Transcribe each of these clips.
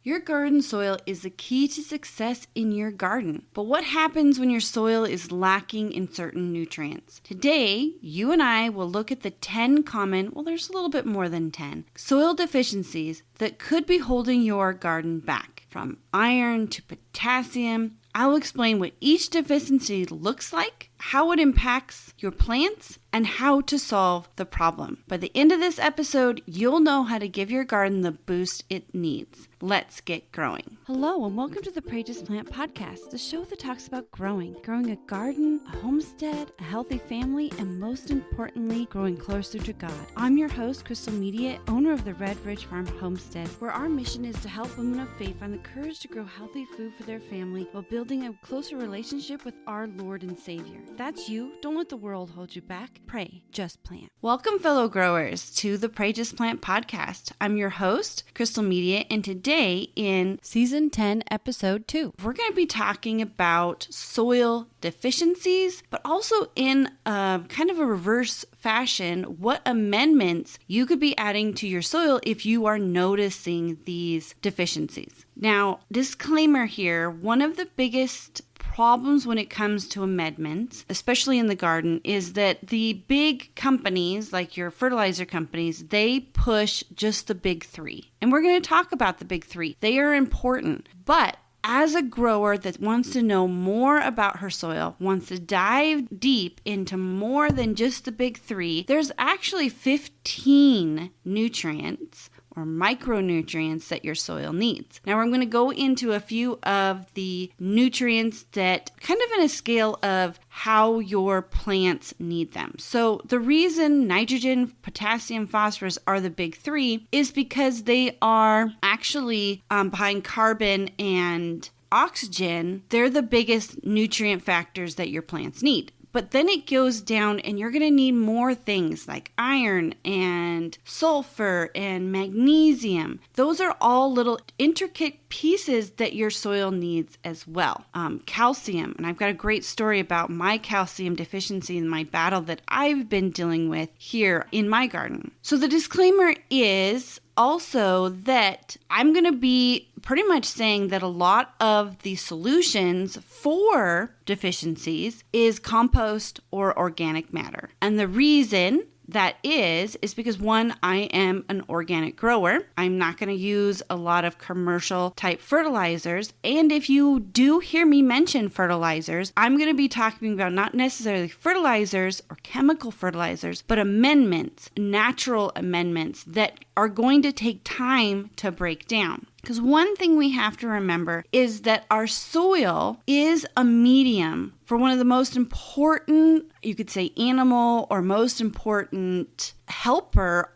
Your garden soil is the key to success in your garden. But what happens when your soil is lacking in certain nutrients? Today, you and I will look at the 10 common, there's a little bit more than 10, soil deficiencies that could be holding your garden back. From iron to potassium, I'll explain what each deficiency looks like, how it impacts your plants, and how to solve the problem. By the end of this episode, you'll know how to give your garden the boost it needs. Let's get growing. Hello, and welcome to the Pray Just Plant podcast, the show that talks about growing a garden, a homestead, a healthy family, and most importantly, growing closer to God. I'm your host, Crystal Media, owner of the Red Ridge Farm Homestead, where our mission is to help women of faith find the courage to grow healthy food for their family while building a closer relationship with our Lord and Savior. If that's you. Don't let the world hold you back. Pray Just Plant. Welcome, fellow growers, to the Pray Just Plant podcast. I'm your host, Crystal Media, and today in Season 10, Episode 2, we're going to be talking about soil deficiencies, but also in a kind of a reverse fashion, what amendments you could be adding to your soil if you are noticing these deficiencies. Now, disclaimer here, one of the biggest problems when it comes to amendments, especially in the garden, is that the big companies, like your fertilizer companies, they push just the big three. And we're going to talk about the big three. They are important. But as a grower that wants to know more about her soil, wants to dive deep into more than just the big three, there's actually 15 nutrients or micronutrients that your soil needs. Now I'm going to go into a few of the nutrients that kind of in a scale of how your plants need them. So the reason nitrogen, potassium, phosphorus are the big three is because they are actually behind carbon and oxygen. They're the biggest nutrient factors that your plants need. But then it goes down and you're going to need more things like iron and sulfur and magnesium. Those are all little intricate pieces that your soil needs as well. Calcium, and I've got a great story about my calcium deficiency in my battle that I've been dealing with here in my garden. So the disclaimer is also that I'm going to be pretty much saying that a lot of the solutions for deficiencies is compost or organic matter. And the reason that is because one, I am an organic grower. I'm not going to use a lot of commercial type fertilizers. And if you do hear me mention fertilizers, I'm going to be talking about not necessarily fertilizers or chemical fertilizers, but amendments, natural amendments that are going to take time to break down. Because one thing we have to remember is that our soil is a medium for one of the most important, you could say, animal or most important helper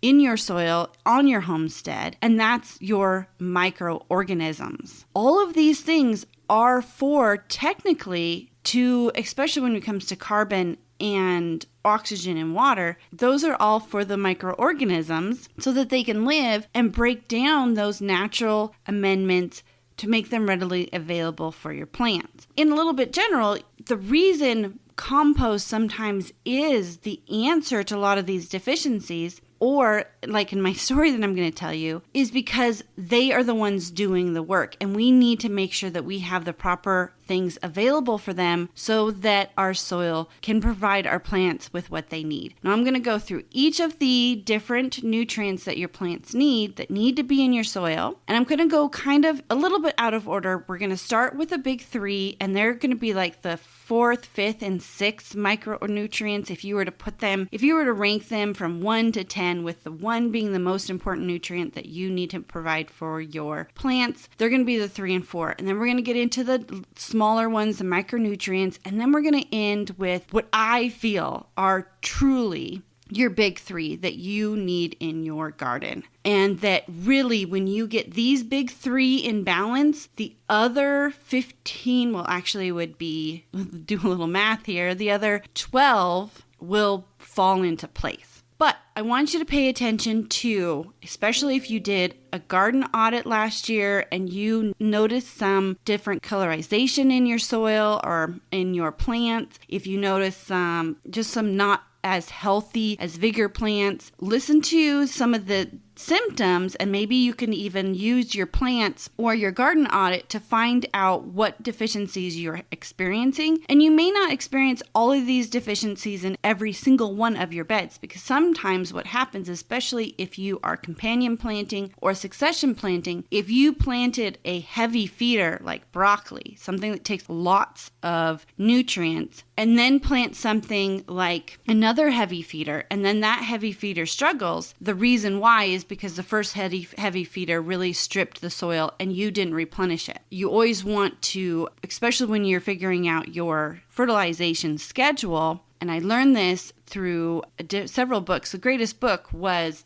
in your soil, on your homestead, and that's your microorganisms. All of these things are for technically to, especially when it comes to carbon and oxygen and water, those are all for the microorganisms so that they can live and break down those natural amendments to make them readily available for your plants. In a little bit general, the reason compost sometimes is the answer to a lot of these deficiencies, or like in my story that I'm going to tell you, is because they are the ones doing the work. And we need to make sure that we have the proper things available for them so that our soil can provide our plants with what they need. Now I'm going to go through each of the different nutrients that your plants need that need to be in your soil. And I'm going to go kind of a little bit out of order. We're going to start with the big three, and they're going to be like the fourth, fifth, and sixth micronutrients if you were to rank them from 1 to 10, with the 1 being the most important nutrient that you need to provide for your plants. They're going to be the 3 and 4. And then we're going to get into the smaller ones, the micronutrients, and then we're going to end with what I feel are truly your big three that you need in your garden. And that really, when you get these big three in balance, the other 15, would be, do a little math here, the other 12 will fall into place. But I want you to pay attention to, especially if you did a garden audit last year and you noticed some different colorization in your soil or in your plants, if you notice some not as healthy as vigor plants, listen to some of the symptoms, and maybe you can even use your plants or your garden audit to find out what deficiencies you're experiencing. And you may not experience all of these deficiencies in every single one of your beds, because sometimes what happens, especially if you are companion planting or succession planting, if you planted a heavy feeder like broccoli, something that takes lots of nutrients, and then plant something like another heavy feeder, and then that heavy feeder struggles, the reason why is because the first heavy feeder really stripped the soil and you didn't replenish it. You always want to, especially when you're figuring out your fertilization schedule, and I learned this through several books. The greatest book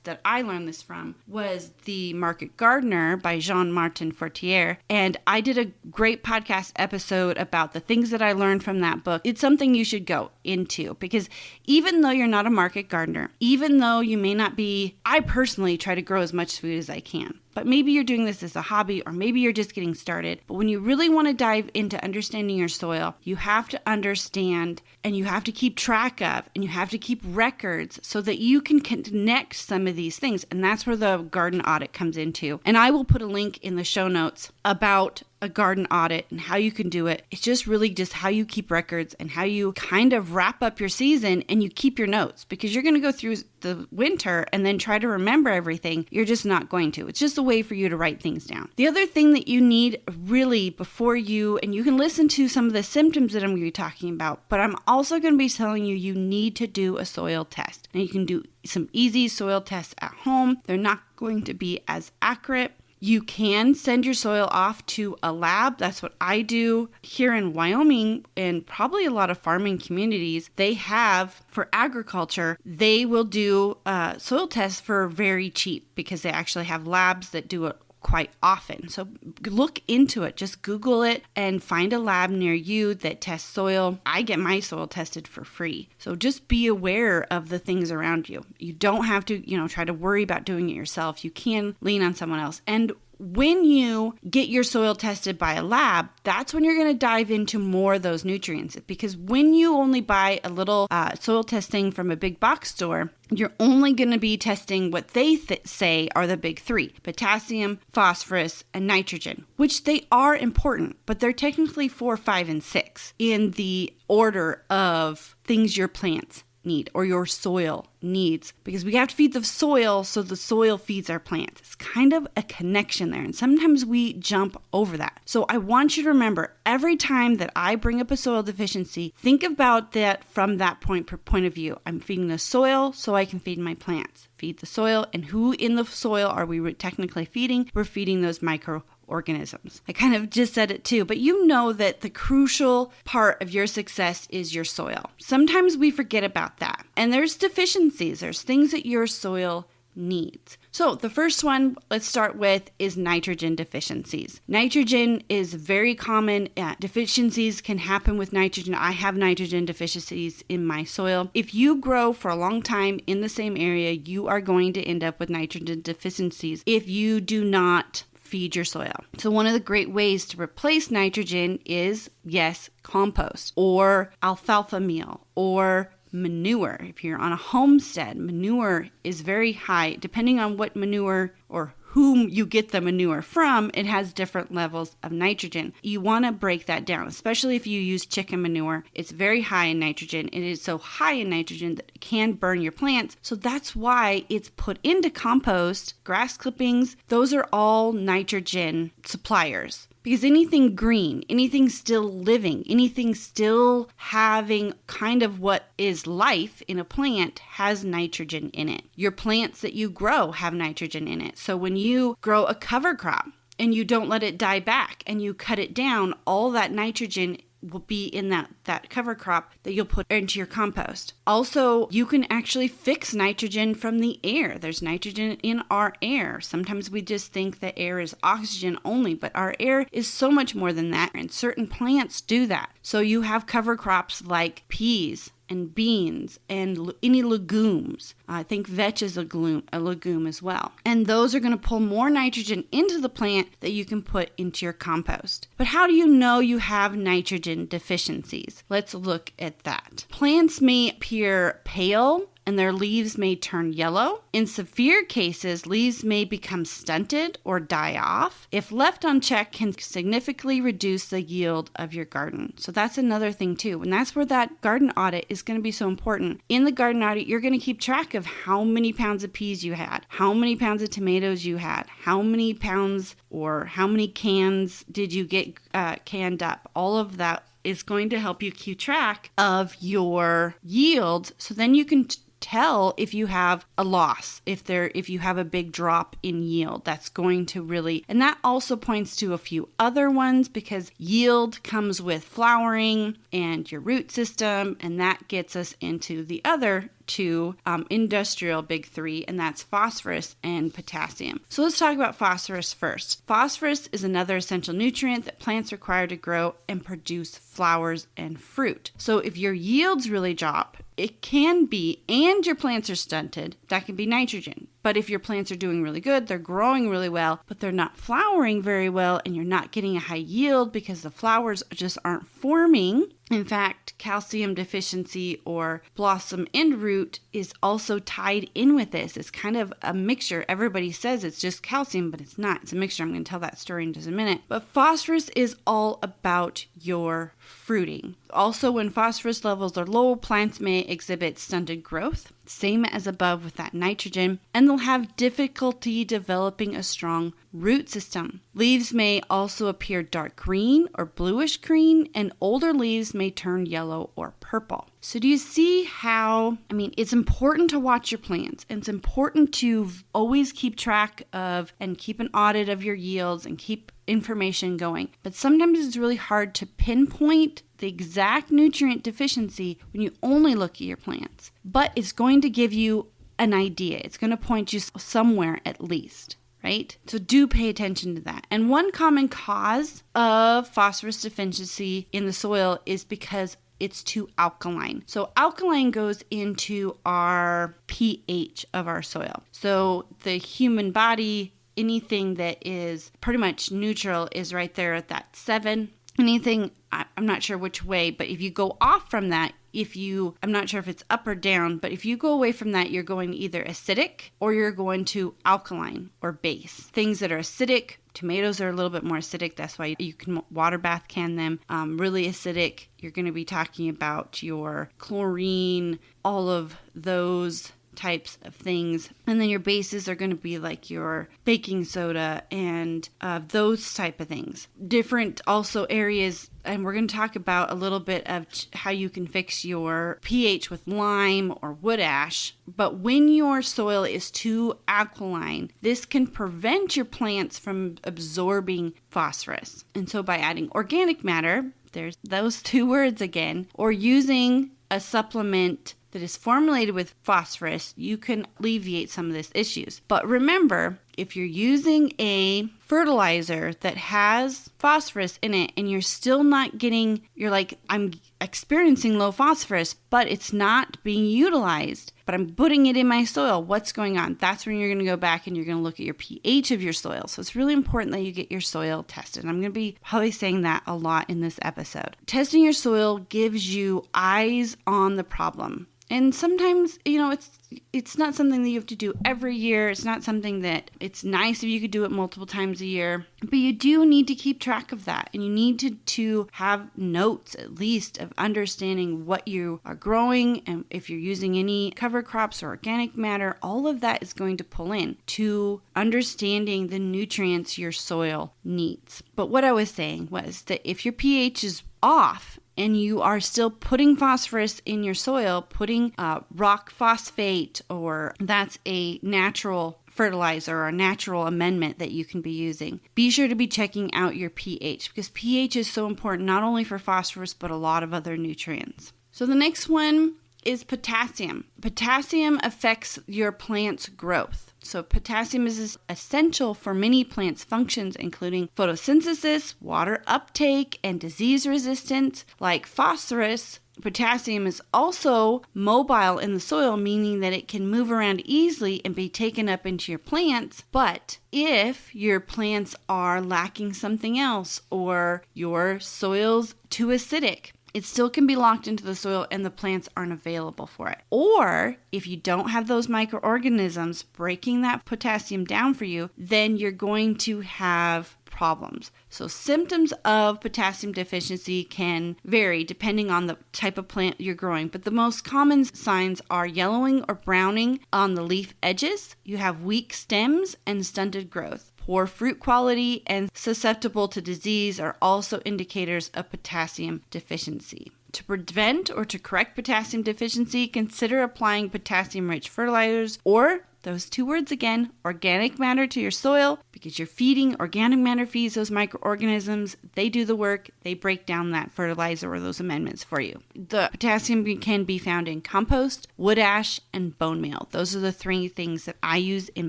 that I learned this from was The Market Gardener by Jean-Martin Fortier. And I did a great podcast episode about the things that I learned from that book. It's something you should go into, because even though you're not a market gardener, even though you may not be, I personally try to grow as much food as I can. But maybe you're doing this as a hobby, or maybe you're just getting started. But when you really want to dive into understanding your soil, you have to understand, and you have to keep track of, and you have to keep records so that you can connect some of these things. And that's where the garden audit comes into. And I will put a link in the show notes about a garden audit and how you can do it. It's just really just how you keep records and how you kind of wrap up your season and you keep your notes, because you're going to go through the winter and then try to remember everything. You're just not going to. It's just a way for you to write things down. The other thing that you need really before and you can listen to some of the symptoms that I'm going to be talking about, but I'm also going to be telling you need to do a soil test. And you can do some easy soil tests at home. They're not going to be as accurate. You can send your soil off to a lab. That's what I do here in Wyoming, and probably a lot of farming communities. They have, for agriculture, they will do soil tests for very cheap, because they actually have labs that do it quite often. So look into it. Just Google it and find a lab near you that tests soil. I get my soil tested for free. So just be aware of the things around you. You don't have to, try to worry about doing it yourself. You can lean on someone else. And when you get your soil tested by a lab, that's when you're going to dive into more of those nutrients. Because when you only buy a little soil testing from a big box store, you're only going to be testing what they say are the big three: potassium, phosphorus, and nitrogen, which they are important, but they're technically 4, 5, and 6 in the order of things your plants need or your soil needs, because we have to feed the soil so the soil feeds our plants. It's kind of a connection there, and sometimes we jump over that. So I want you to remember, every time that I bring up a soil deficiency, think about that from that point of view. I'm feeding the soil so I can feed my plants. Feed the soil, and who in the soil are we technically feeding? We're feeding those microorganisms. I kind of just said it too, but you know that the crucial part of your success is your soil. Sometimes we forget about that. And there's deficiencies. There's things that your soil needs. So the first one, let's start with, is nitrogen deficiencies. Nitrogen is very common. Deficiencies can happen with nitrogen. I have nitrogen deficiencies in my soil. If you grow for a long time in the same area, you are going to end up with nitrogen deficiencies if you do not feed your soil. So one of the great ways to replace nitrogen is, yes, compost or alfalfa meal or manure. If you're on a homestead, manure is very high. Depending on what manure or whom you get the manure from, it has different levels of nitrogen. You want to break that down, especially if you use chicken manure. It's very high in nitrogen. It is so high in nitrogen that it can burn your plants. So that's why it's put into compost. Grass clippings, those are all nitrogen suppliers. Because anything green, anything still living, anything still having kind of what is life in a plant has nitrogen in it. Your plants that you grow have nitrogen in it. So when you grow a cover crop and you don't let it die back and you cut it down, all that nitrogen will be in that cover crop that you'll put into your compost. Also, you can actually fix nitrogen from the air. There's nitrogen in our air. Sometimes we just think that air is oxygen only, but our air is so much more than that, and certain plants do that. So you have cover crops like peas and beans and any legumes. I think vetch is a legume as well. And those are going to pull more nitrogen into the plant that you can put into your compost. But how do you know you have nitrogen deficiencies? Let's look at that. Plants may appear pale and their leaves may turn yellow. In severe cases, leaves may become stunted or die off. If left unchecked, can significantly reduce the yield of your garden. So that's another thing too. And that's where that garden audit is going to be so important. In the garden audit, you're going to keep track of how many pounds of peas you had, how many pounds of tomatoes you had, how many pounds or how many cans did you get canned up. All of that is going to help you keep track of your yields. So then you can tell if you have a loss, if you have a big drop in yield. That's going to really, and that also points to a few other ones, because yield comes with flowering and your root system, and that gets us into the other two industrial big three, and that's phosphorus and potassium. So let's talk about phosphorus first. Phosphorus is another essential nutrient that plants require to grow and produce flowers and fruit. So if your yields really drop, it can be, and your plants are stunted, that can be nitrogen. But if your plants are doing really good, they're growing really well, but they're not flowering very well, and you're not getting a high yield because the flowers just aren't forming. In fact, calcium deficiency or blossom end root is also tied in with this. It's kind of a mixture. Everybody says it's just calcium, but it's not. It's a mixture. I'm going to tell that story in just a minute. But phosphorus is all about your fruiting. Also, when phosphorus levels are low, plants may exhibit stunted growth, same as above with that nitrogen, and they'll have difficulty developing a strong root system. Leaves may also appear dark green or bluish green, and older leaves may turn yellow or purple. So do you see how, it's important to watch your plants, and it's important to always keep track of and keep an audit of your yields and keep information going. But sometimes it's really hard to pinpoint the exact nutrient deficiency when you only look at your plants. But it's going to give you an idea. It's going to point you somewhere at least. Right? So do pay attention to that. And one common cause of phosphorus deficiency in the soil is because it's too alkaline. So alkaline goes into our pH of our soil. So the human body, anything that is pretty much neutral is right there at that 7. Anything, I'm not sure which way, but if you go off from that, I'm not sure if it's up or down, but if you go away from that, you're going either acidic or you're going to alkaline or base. Things that are acidic, tomatoes are a little bit more acidic. That's why you can water bath can them. Really acidic, you're going to be talking about your chlorine, all of those types of things. And then your bases are going to be like your baking soda and those type of things. Different also areas, and we're going to talk about a little bit of how you can fix your pH with lime or wood ash. But when your soil is too alkaline, this can prevent your plants from absorbing phosphorus. And so by adding organic matter, there's those two words again, or using a supplement that is formulated with phosphorus, you can alleviate some of these issues. But remember, if you're using a fertilizer that has phosphorus in it and you're still not getting, you're like, I'm experiencing low phosphorus, but it's not being utilized, but I'm putting it in my soil. What's going on? That's when you're going to go back and you're going to look at your pH of your soil. So it's really important that you get your soil tested. I'm going to be probably saying that a lot in this episode. Testing your soil gives you eyes on the problem. And sometimes, it's not something that you have to do every year. It's not something that it's nice if you could do it multiple times a year. But you do need to keep track of that. And you need to have notes, at least, of understanding what you are growing. And if you're using any cover crops or organic matter, all of that is going to pull in to understanding the nutrients your soil needs. But what I was saying was that if your pH is off, and you are still putting phosphorus in your soil, putting rock phosphate, or that's a natural fertilizer or a natural amendment that you can be using, be sure to be checking out your pH, because pH is so important not only for phosphorus but a lot of other nutrients. So the next one is potassium. Potassium affects your plant's growth. So potassium is essential for many plants' functions, including photosynthesis, water uptake, and disease resistance. Like phosphorus, potassium is also mobile in the soil, meaning that it can move around easily and be taken up into your plants. But if your plants are lacking something else, or your soil's too acidic, it still can be locked into the soil and the plants aren't available for it. Or if you don't have those microorganisms breaking that potassium down for you, then you're going to have problems. So symptoms of potassium deficiency can vary depending on the type of plant you're growing, but the most common signs are yellowing or browning on the leaf edges. You have weak stems and stunted growth. Poor fruit quality and susceptible to disease are also indicators of potassium deficiency. To prevent or to correct potassium deficiency, consider applying potassium-rich fertilizers, or those two words again, organic matter to your soil, because you're feeding, organic matter feeds those microorganisms. They do the work. They break down that fertilizer or those amendments for you. The potassium can be found in compost, wood ash, and bone meal. Those are the 3 things that I use in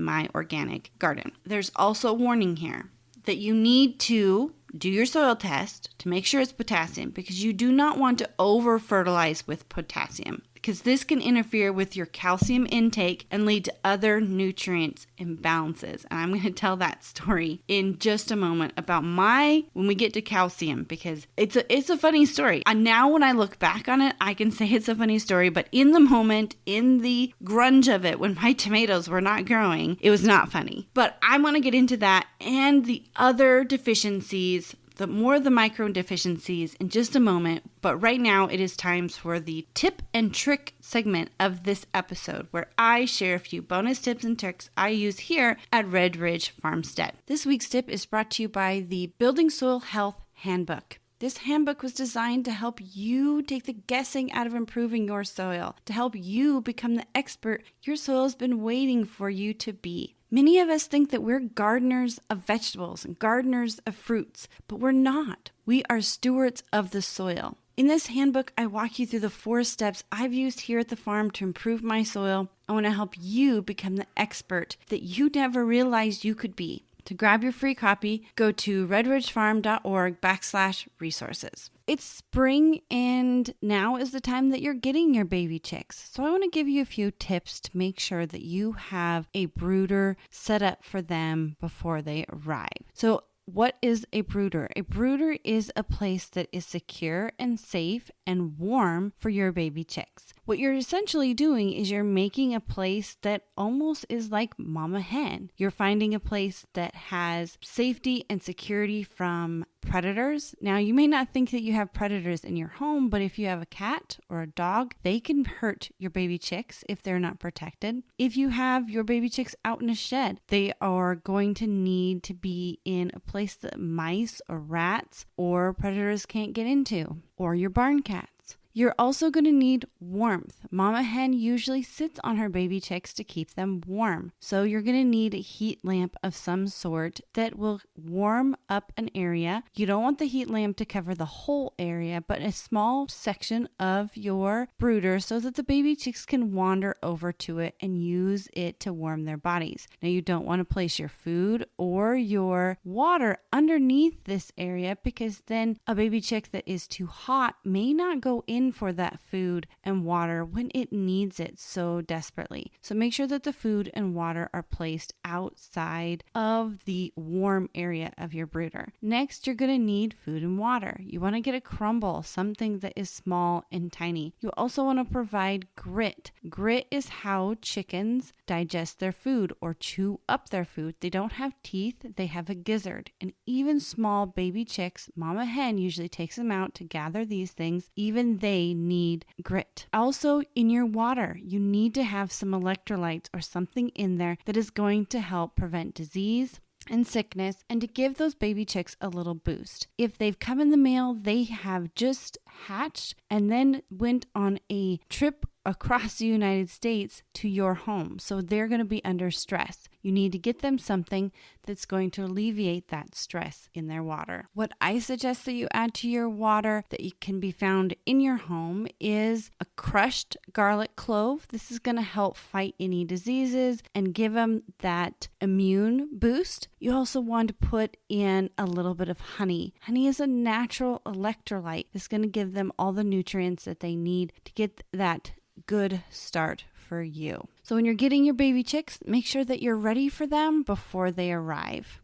my organic garden. There's also a warning here that you need to do your soil test to make sure it's potassium, because you do not want to over-fertilize with potassium, because this can interfere with your calcium intake and lead to other nutrients imbalances. And I'm going to tell that story in just a moment about when we get to calcium, because it's a funny story. And now when I look back on it, I can say it's a funny story, but in the moment, in the grunge of it, when my tomatoes were not growing, it was not funny. But I'm going to get into that and the other deficiencies, the micro deficiencies in just a moment. But right now it is time for the tip and trick segment of this episode, where I share a few bonus tips and tricks I use here at Red Ridge Farmstead. This week's tip is brought to you by the Building Soil Health Handbook. This handbook was designed to help you take the guessing out of improving your soil, to help you become the expert your soil has been waiting for you to be. Many of us think that we're gardeners of vegetables and gardeners of fruits, but we're not. We are stewards of the soil. In this handbook, I walk you through the 4 steps I've used here at the farm to improve my soil. I want to help you become the expert that you never realized you could be. To grab your free copy, go to redridgefarm.org/resources. It's spring, and now is the time that you're getting your baby chicks. So I want to give you a few tips to make sure that you have a brooder set up for them before they arrive. So what is a brooder? A brooder is a place that is secure and safe and warm for your baby chicks. What you're essentially doing is you're making a place that almost is like mama hen. You're finding a place that has safety and security from predators. Now, you may not think that you have predators in your home, but if you have a cat or a dog, they can hurt your baby chicks if they're not protected. If you have your baby chicks out in a shed, they are going to need to be in a place that mice or rats or predators can't get into, or your barn cats. You're also going to need warmth. Mama hen usually sits on her baby chicks to keep them warm. So you're going to need a heat lamp of some sort that will warm up an area. You don't want the heat lamp to cover the whole area, but a small section of your brooder so that the baby chicks can wander over to it and use it to warm their bodies. Now, you don't want to place your food or your water underneath this area, because then a baby chick that is too hot may not go in for that food and water when it needs it so desperately. So make sure that the food and water are placed outside of the warm area of your brooder. Next, you're going to need food and water. You want to get a crumble, something that is small and tiny. You also want to provide grit. Grit is how chickens digest their food or chew up their food. They don't have teeth, they have a gizzard. And even small baby chicks, mama hen usually takes them out to gather these things. Even they need grit. Also, in your water, you need to have some electrolytes or something in there that is going to help prevent disease and sickness, and to give those baby chicks a little boost. If they've come in the mail, they have just hatched and then went on a trip across the United States to your home. So they're going to be under stress. You need to get them something that's going to alleviate that stress in their water. What I suggest that you add to your water that can be found in your home is a crushed garlic clove. This is going to help fight any diseases and give them that immune boost. You also want to put in a little bit of honey. Honey is a natural electrolyte. It's going to give them all the nutrients that they need to get that good start for you. So when you're getting your baby chicks, make sure that you're ready for them before they arrive.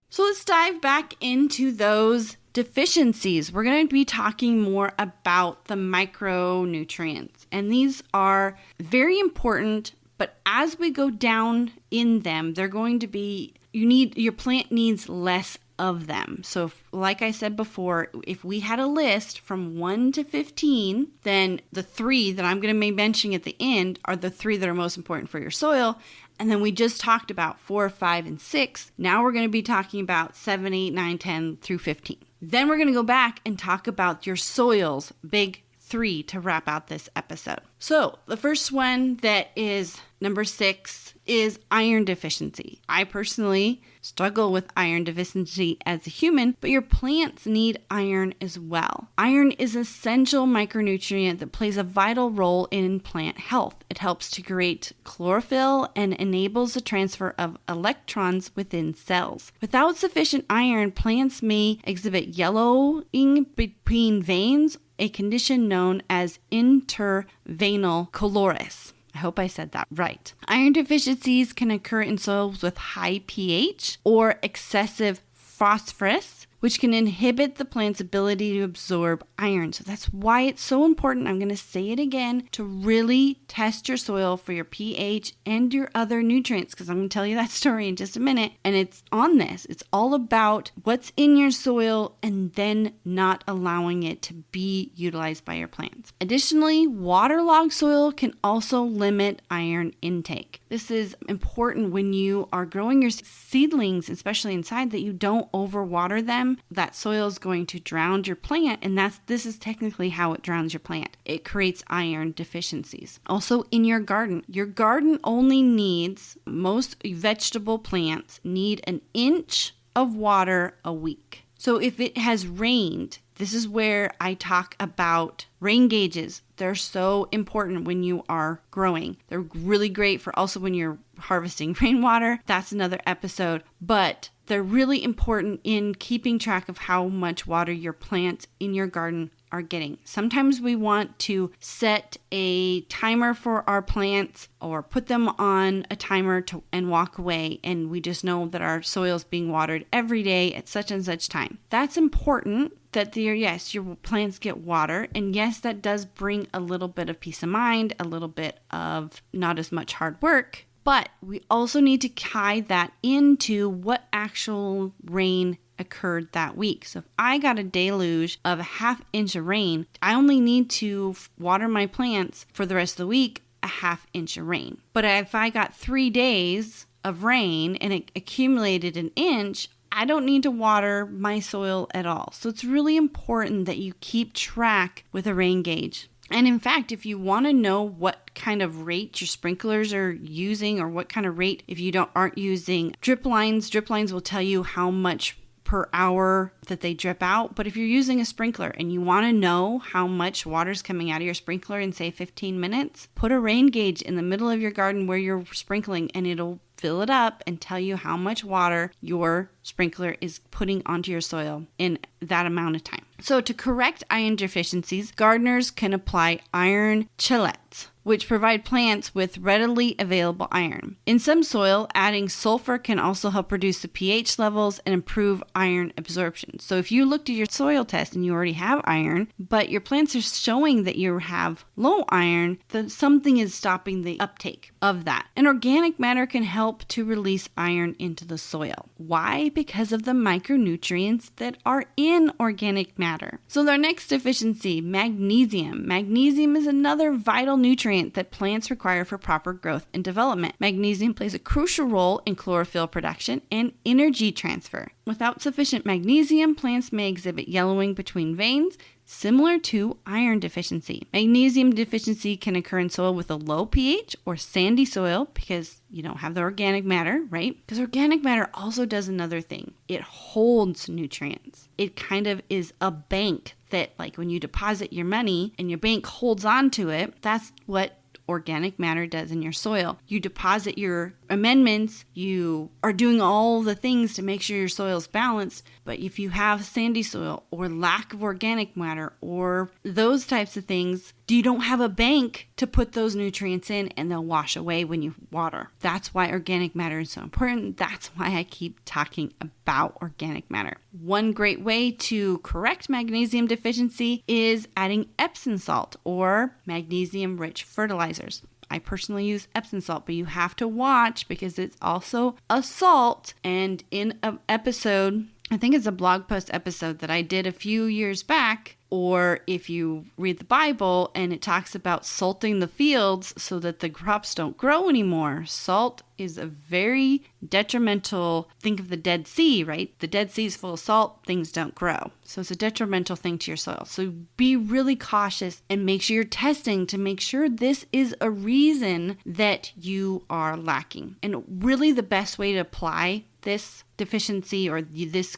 So So let's dive back into those deficiencies. We're going to be talking more about the micronutrients, and these are very important, but as we go down in them, they're going to be, your plant needs less of them. So like I said before, if we had a list from 1 to 15, then the 3 that I'm going to be mentioning at the end are the 3 that are most important for your soil. And then we just talked about 4, 5, and 6. Now we're going to be talking about 7, 8, 9, 10 through 15. Then we're going to go back and talk about your soil's big 3 to wrap out this episode. So the first one, that is number 6, is iron deficiency. I personally struggle with iron deficiency as a human, but your plants need iron as well. Iron is an essential micronutrient that plays a vital role in plant health. It helps to create chlorophyll and enables the transfer of electrons within cells. Without sufficient iron, plants may exhibit yellowing between veins, a condition known as interveinal chlorosis. I hope I said that right. Iron deficiencies can occur in soils with high pH or excessive phosphorus, which can inhibit the plant's ability to absorb iron. So that's why it's so important, I'm going to say it again, to really test your soil for your pH and your other nutrients, because I'm going to tell you that story in just a minute. And it's on this. It's all about what's in your soil and then not allowing it to be utilized by your plants. Additionally, waterlogged soil can also limit iron intake. This is important when you are growing your seedlings, especially inside, that you don't overwater them. That soil is going to drown your plant, and this is technically how it drowns your plant. It creates iron deficiencies. Also in your garden only needs, most vegetable plants need an inch of water a week. So if it has rained, this is where I talk about rain gauges. They're so important when you are growing. They're really great for also when you're harvesting rainwater. That's another episode, but they're really important in keeping track of how much water your plants in your garden are getting. Sometimes we want to set a timer for our plants or put them on a timer and walk away, and we just know that our soil is being watered every day at such and such time. That's important that your plants get water, and yes, that does bring a little bit of peace of mind, a little bit of not as much hard work. But we also need to tie that into what actual rain occurred that week. So if I got a deluge of a ½ inch of rain, I only need to water my plants for the rest of the week, a ½ inch of rain. But if I got 3 days of rain and it accumulated an inch, I don't need to water my soil at all. So it's really important that you keep track with a rain gauge. And in fact, if you want to know what kind of rate your sprinklers are using, or what kind of rate if you aren't using drip lines will tell you how much per hour that they drip out. But if you're using a sprinkler and you want to know how much water is coming out of your sprinkler in, say, 15 minutes, put a rain gauge in the middle of your garden where you're sprinkling, and it'll fill it up and tell you how much water your sprinkler is putting onto your soil in that amount of time. So to correct iron deficiencies, gardeners can apply iron chelates, which provide plants with readily available iron. In some soil, adding sulfur can also help reduce the pH levels and improve iron absorption. So if you looked at your soil test and you already have iron, but your plants are showing that you have low iron, then something is stopping the uptake of that. And organic matter can help to release iron into the soil. Why? Because of the micronutrients that are in organic matter. So their next deficiency, magnesium. Magnesium is another vital nutrient that plants require for proper growth and development. Magnesium plays a crucial role in chlorophyll production and energy transfer. Without sufficient magnesium, plants may exhibit yellowing between veins, similar to iron deficiency. Magnesium deficiency can occur in soil with a low pH or sandy soil because you don't have the organic matter, right? Because organic matter also does another thing. It holds nutrients. It kind of is a bank that, like when you deposit your money and your bank holds on to it, that's what organic matter does in your soil. You deposit your amendments, you are doing all the things to make sure your soil is balanced, but if you have sandy soil or lack of organic matter or those types of things, you don't have a bank to put those nutrients in, and they'll wash away when you water. That's why organic matter is so important. That's why I keep talking about organic matter. One great way to correct magnesium deficiency is adding Epsom salt or magnesium-rich fertilizers. I personally use Epsom salt, but you have to watch because it's also a salt. And in an episode, I think it's a blog post episode that I did a few years back, or if you read the Bible and it talks about salting the fields so that the crops don't grow anymore. Salt is a very detrimental, think of the Dead Sea, right? The Dead Sea is full of salt, things don't grow. So it's a detrimental thing to your soil. So be really cautious and make sure you're testing to make sure this is a reason that you are lacking. And really the best way to apply this deficiency or this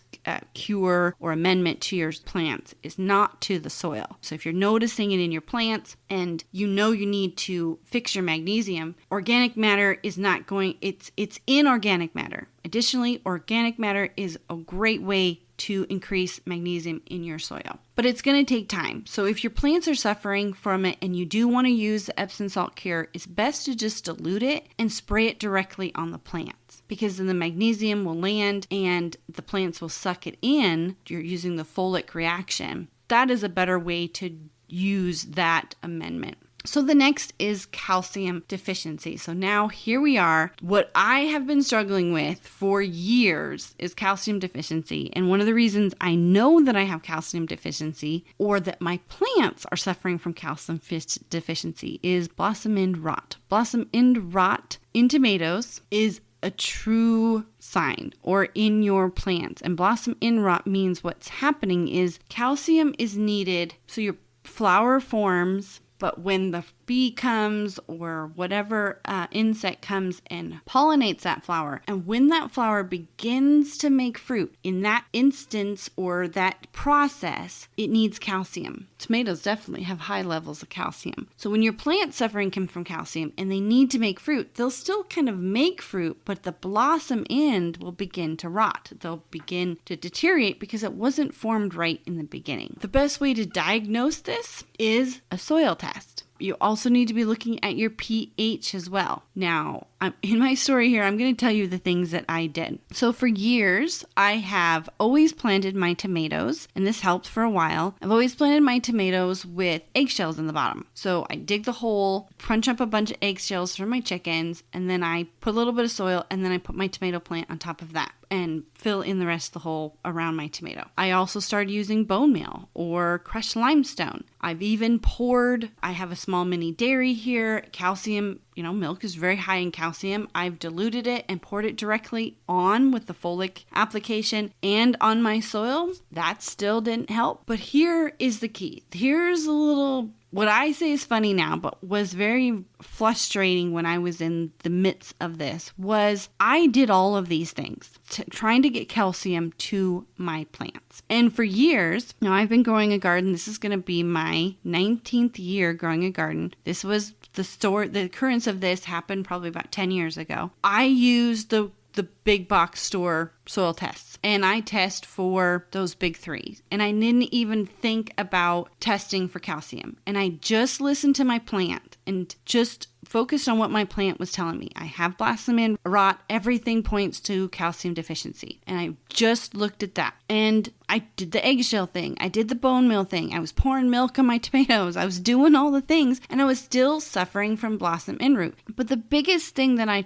cure or amendment to your plants is not to the soil. So if you're noticing it in your plants and you know you need to fix your magnesium, organic matter is not going, it's in organic matter. Additionally, organic matter is a great way to increase magnesium in your soil. But it's going to take time. So if your plants are suffering from it and you do want to use the Epsom salt cure, it's best to just dilute it and spray it directly on the plants, because then the magnesium will land and the plants will suck it in. You're using the folic reaction. That is a better way to use that amendment. So the next is calcium deficiency. So now here we are. What I have been struggling with for years is calcium deficiency. And one of the reasons I know that I have calcium deficiency or that my plants are suffering from calcium deficiency is blossom end rot. Blossom end rot in tomatoes is a true sign, or in your plants. And blossom end rot means what's happening is calcium is needed. So your flower forms, but when the bee comes or whatever insect comes and pollinates that flower, and when that flower begins to make fruit, in that instance or that process, it needs calcium. Tomatoes definitely have high levels of calcium. So when your plant's suffering from calcium and they need to make fruit, they'll still kind of make fruit, but the blossom end will begin to rot. They'll begin to deteriorate because it wasn't formed right in the beginning. The best way to diagnose this is a soil test. You also need to be looking at your pH as well. Now, in my story here, I'm going to tell you the things that I did. So for years, I have always planted my tomatoes, and this helped for a while. I've always planted my tomatoes with eggshells in the bottom. So I dig the hole, crunch up a bunch of eggshells for my chickens, and then I put a little bit of soil, and then I put my tomato plant on top of that and fill in the rest of the hole around my tomato. I also started using bone meal or crushed limestone. I've even poured, I have a small mini dairy here, calcium, milk is very high in calcium. I've diluted it and poured it directly on with the folic application and on my soil. That still didn't help. But here is the key. Here's a little, what I say is funny now, but was very frustrating when I was in the midst of this, was I did all of these things, trying to get calcium to my plants. And for years, now I've been growing a garden. This is going to be my 19th year growing a garden. This was the occurrence of this happened probably about 10 years ago. I used the big box store soil tests, and I test for those big three. And I didn't even think about testing for calcium. And I just listened to my plant and just focused on what my plant was telling me. I have blossom end rot. Everything points to calcium deficiency. And I just looked at that. And I did the eggshell thing. I did the bone meal thing. I was pouring milk on my tomatoes. I was doing all the things, and I was still suffering from blossom end rot. But the biggest thing that I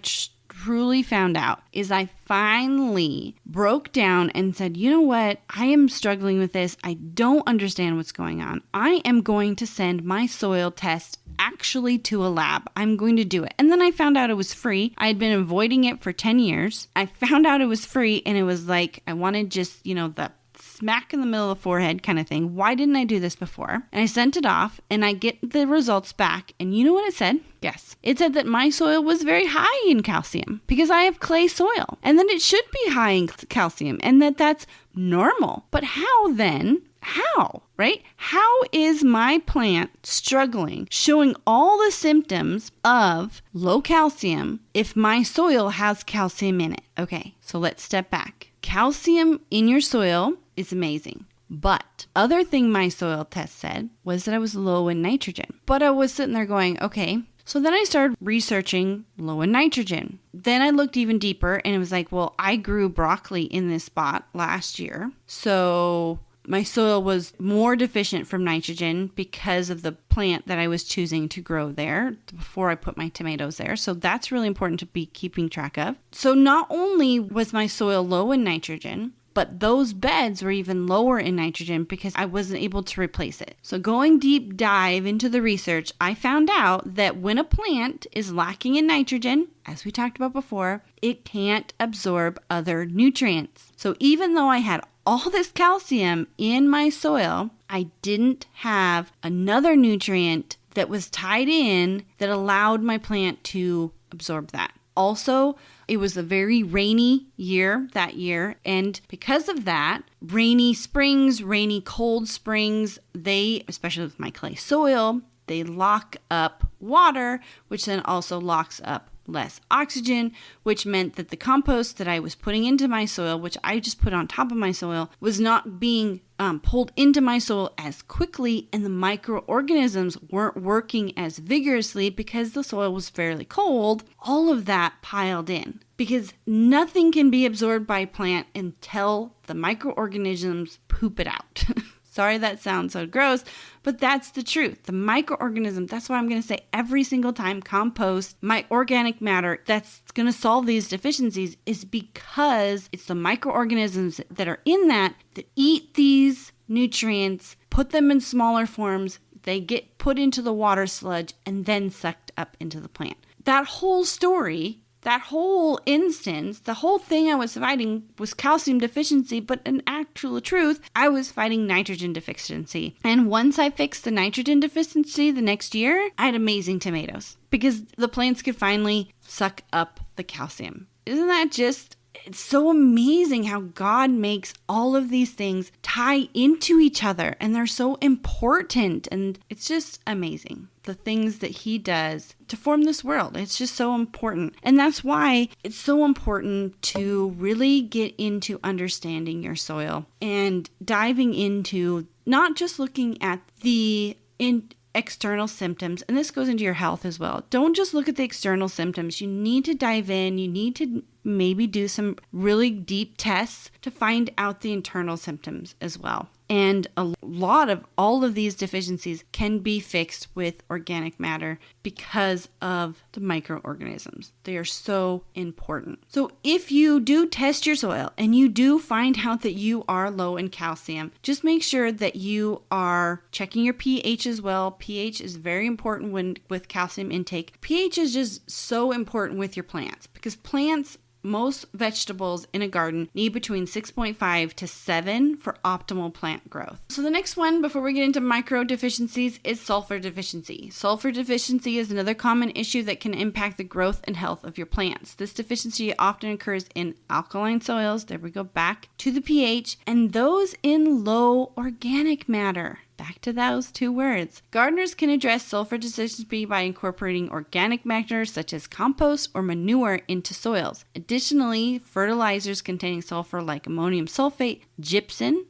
truly found out is I finally broke down and said, you know what? I am struggling with this. I don't understand what's going on. I am going to send my soil test actually to a lab. I'm going to do it. And then I found out it was free. I had been avoiding it for 10 years. I found out it was free, and it was like, I wanted just, the smack in the middle of the forehead kind of thing. Why didn't I do this before? And I sent it off, and I get the results back. And you know what it said? Yes. It said that my soil was very high in calcium because I have clay soil, and that it should be high in calcium, and that's normal. But how then? How, right? How is my plant struggling, showing all the symptoms of low calcium if my soil has calcium in it? Okay, so let's step back. Calcium in your soil is amazing. But other thing my soil test said was that I was low in nitrogen. But I was sitting there going, okay. So then I started researching low in nitrogen. Then I looked even deeper and it was like, well, I grew broccoli in this spot last year. So my soil was more deficient from nitrogen because of the plant that I was choosing to grow there before I put my tomatoes there. So that's really important to be keeping track of. So not only was my soil low in nitrogen, but those beds were even lower in nitrogen because I wasn't able to replace it. So going deep dive into the research, I found out that when a plant is lacking in nitrogen, as we talked about before, it can't absorb other nutrients. So even though I had all this calcium in my soil, I didn't have another nutrient that was tied in that allowed my plant to absorb that. Also, it was a very rainy year that year, and because of that, rainy springs, rainy cold springs, they, especially with my clay soil, they lock up water, which then also locks up less oxygen, which meant that the compost that I was putting into my soil, which I just put on top of my soil, was not being pulled into my soil as quickly, and the microorganisms weren't working as vigorously because the soil was fairly cold. All of that piled in because nothing can be absorbed by a plant until the microorganisms poop it out. Sorry that sounds so gross, but that's the truth. The microorganism, that's why I'm going to say every single time compost, my organic matter that's going to solve these deficiencies is because it's the microorganisms that are in that eat these nutrients, put them in smaller forms, they get put into the water sludge and then sucked up into the plant. That whole story, that whole instance, the whole thing I was fighting was calcium deficiency, but in actual truth, I was fighting nitrogen deficiency. And once I fixed the nitrogen deficiency the next year, I had amazing tomatoes because the plants could finally suck up the calcium. Isn't that just... It's so amazing how God makes all of these things tie into each other, and they're so important, and it's just amazing the things that he does to form this world. It's just so important, and that's why it's so important to really get into understanding your soil and diving into not just looking at the external symptoms, and this goes into your health as well. Don't just look at the external symptoms. You need to dive in. You need to maybe do some really deep tests to find out the internal symptoms as well. And a lot of all of these deficiencies can be fixed with organic matter because of the microorganisms. They are so important. So if you do test your soil and you do find out that you are low in calcium, just make sure that you are checking your pH as well. pH is very important with calcium intake. pH is just so important with your plants because plants, most vegetables in a garden need between 6.5 to 7 for optimal plant growth. So the next one before we get into micro deficiencies is sulfur deficiency. Sulfur deficiency is another common issue that can impact the growth and health of your plants. This deficiency often occurs in alkaline soils, there we go back to the pH, and those in low organic matter. Back to those two words. Gardeners can address sulfur deficiency by incorporating organic matter such as compost or manure into soils. Additionally, fertilizers containing sulfur like ammonium sulfate, gypsum,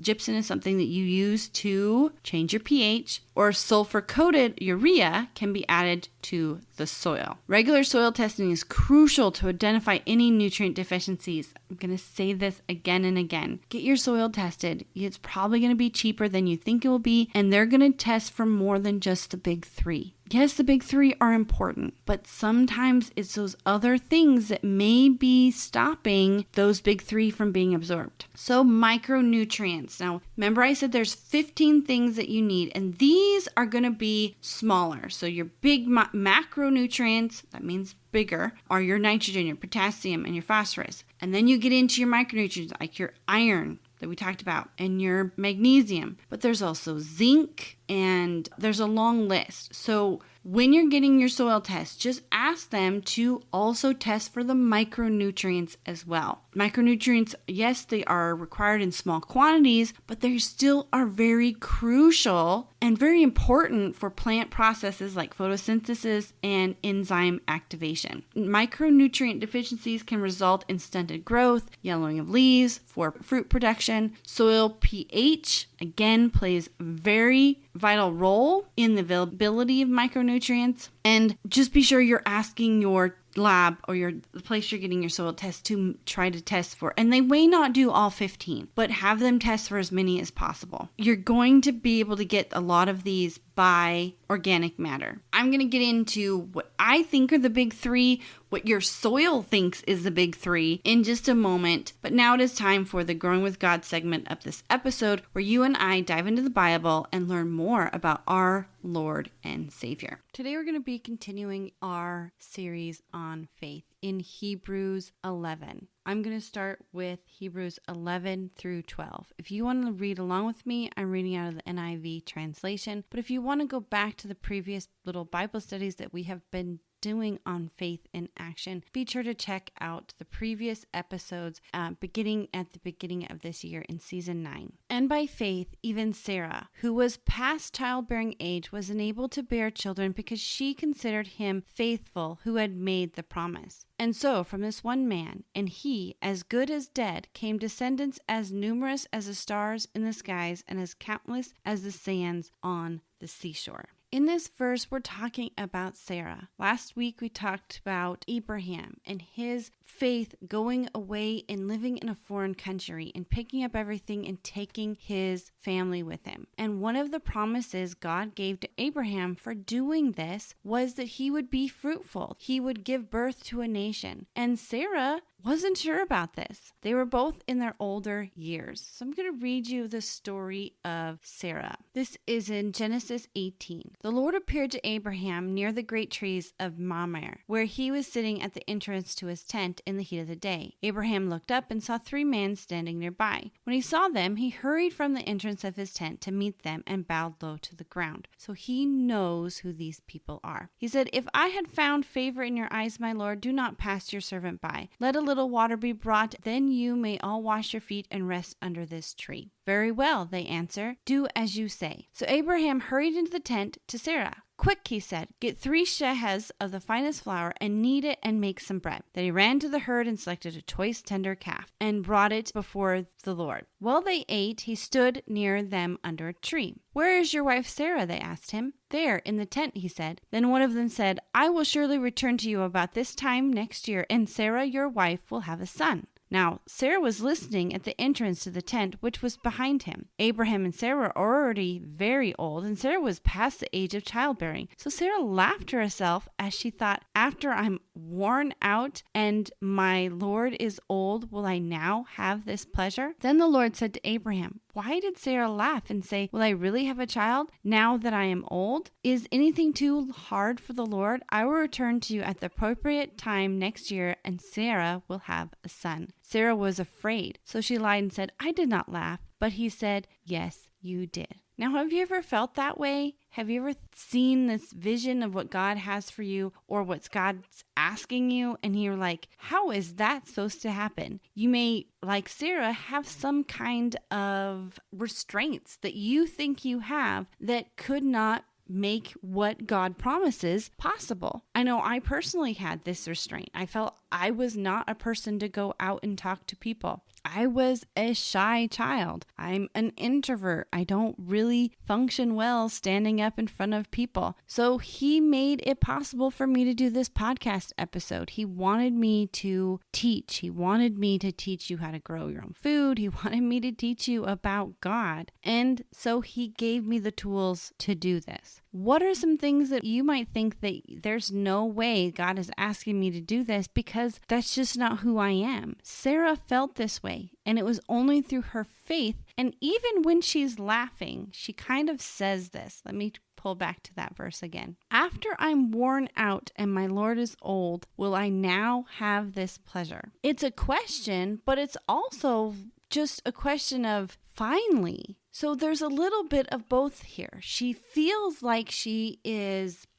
gypsum is something that you use to change your pH, or sulfur-coated urea can be added to the soil. Regular soil testing is crucial to identify any nutrient deficiencies. I'm going to say this again and again. Get your soil tested. It's probably going to be cheaper than you think it will be, and they're going to test for more than just the big three. Yes, the big three are important, but sometimes it's those other things that may be stopping those big three from being absorbed. So micronutrients. Now, remember I said there's 15 things that you need, and these are going to be smaller. So your big macronutrients, that means bigger, are your nitrogen, your potassium, and your phosphorus. And then you get into your micronutrients like your iron that we talked about and your magnesium. But there's also zinc and there's a long list. So when you're getting your soil test, just ask them to also test for the micronutrients as well. Micronutrients, yes, they are required in small quantities, but they still are very crucial and very important for plant processes like photosynthesis and enzyme activation. Micronutrient deficiencies can result in stunted growth, yellowing of leaves, poor fruit production. Soil pH, again, plays a very vital role in the availability of micronutrients. And just be sure you're asking your lab or the place you're getting your soil test to try to test for. And they may not do all 15, but have them test for as many as possible. You're going to be able to get a lot of these by organic matter. I'm going to get into what I think are the big three, what your soil thinks is the big three in just a moment. But now it is time for the Growing with God segment of this episode, where you and I dive into the Bible and learn more about our Lord and Savior. Today we're going to be continuing our series on faith in Hebrews 11. I'm going to start with Hebrews 11 through 12. If you want to read along with me, I'm reading out of the NIV translation. But if you want to go back to the previous little Bible studies that we have been doing on faith in action, be sure to check out the previous episodes beginning at the beginning of this year in season 9. And by faith, even Sarah, who was past childbearing age, was enabled to bear children because she considered him faithful who had made the promise. And so from this one man, and he, as good as dead, came descendants as numerous as the stars in the skies and as countless as the sands on the seashore. In this verse, we're talking about Sarah. Last week, we talked about Abraham and his faith going away and living in a foreign country and picking up everything and taking his family with him. And one of the promises God gave to Abraham for doing this was that he would be fruitful. He would give birth to a nation. And Sarah wasn't sure about this. They were both in their older years. So I'm going to read you the story of Sarah. This is in Genesis 18. The Lord appeared to Abraham near the great trees of Mamre, where he was sitting at the entrance to his tent in the heat of the day. Abraham looked up and saw 3 men standing nearby. When he saw them, he hurried from the entrance of his tent to meet them and bowed low to the ground. So he knows who these people are. He said, "If I had found favor in your eyes, my Lord, do not pass your servant by. Let a little water be brought, then you may all wash your feet and rest under this tree." "Very well," they answer. "Do as you say." So Abraham hurried into the tent to Sarah. "Quick," he said, "get 3 shehs of the finest flour and knead it and make some bread." Then he ran to the herd and selected a choice tender calf and brought it before the Lord. While they ate, he stood near them under a tree. "Where is your wife Sarah?" they asked him. "There, in the tent," he said. Then one of them said, "I will surely return to you about this time next year, and Sarah, your wife, will have a son." Now, Sarah was listening at the entrance to the tent, which was behind him. Abraham and Sarah were already very old, and Sarah was past the age of childbearing. So Sarah laughed to herself as she thought, "After I'm worn out and my Lord is old, will I now have this pleasure?" Then the Lord said to Abraham, "Why did Sarah laugh and say, 'Will I really have a child now that I am old?' Is anything too hard for the Lord? I will return to you at the appropriate time next year, and Sarah will have a son." Sarah was afraid, so she lied and said, "I did not laugh." But he said, "Yes, you did." Now, have you ever felt that way? Have you ever seen this vision of what God has for you or what God's asking you? And you're like, how is that supposed to happen? You may, like Sarah, have some kind of restraints that you think you have that could not make what God promises possible. I know I personally had this restraint. I felt I was not a person to go out and talk to people. I was a shy child. I'm an introvert. I don't really function well standing up in front of people. So he made it possible for me to do this podcast episode. He wanted me to teach. He wanted me to teach you how to grow your own food. He wanted me to teach you about God. And so he gave me the tools to do this. What are some things that you might think that there's no way God is asking me to do this because that's just not who I am? Sarah felt this way, and it was only through her faith. And even when she's laughing, she kind of says this. Let me pull back to that verse again. "After I'm worn out and my Lord is old, will I now have this pleasure?" It's a question, but it's also just a question of finally. So there's a little bit of both here. She feels like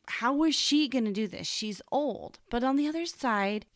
how is she going to do this? She's old. But on the other side,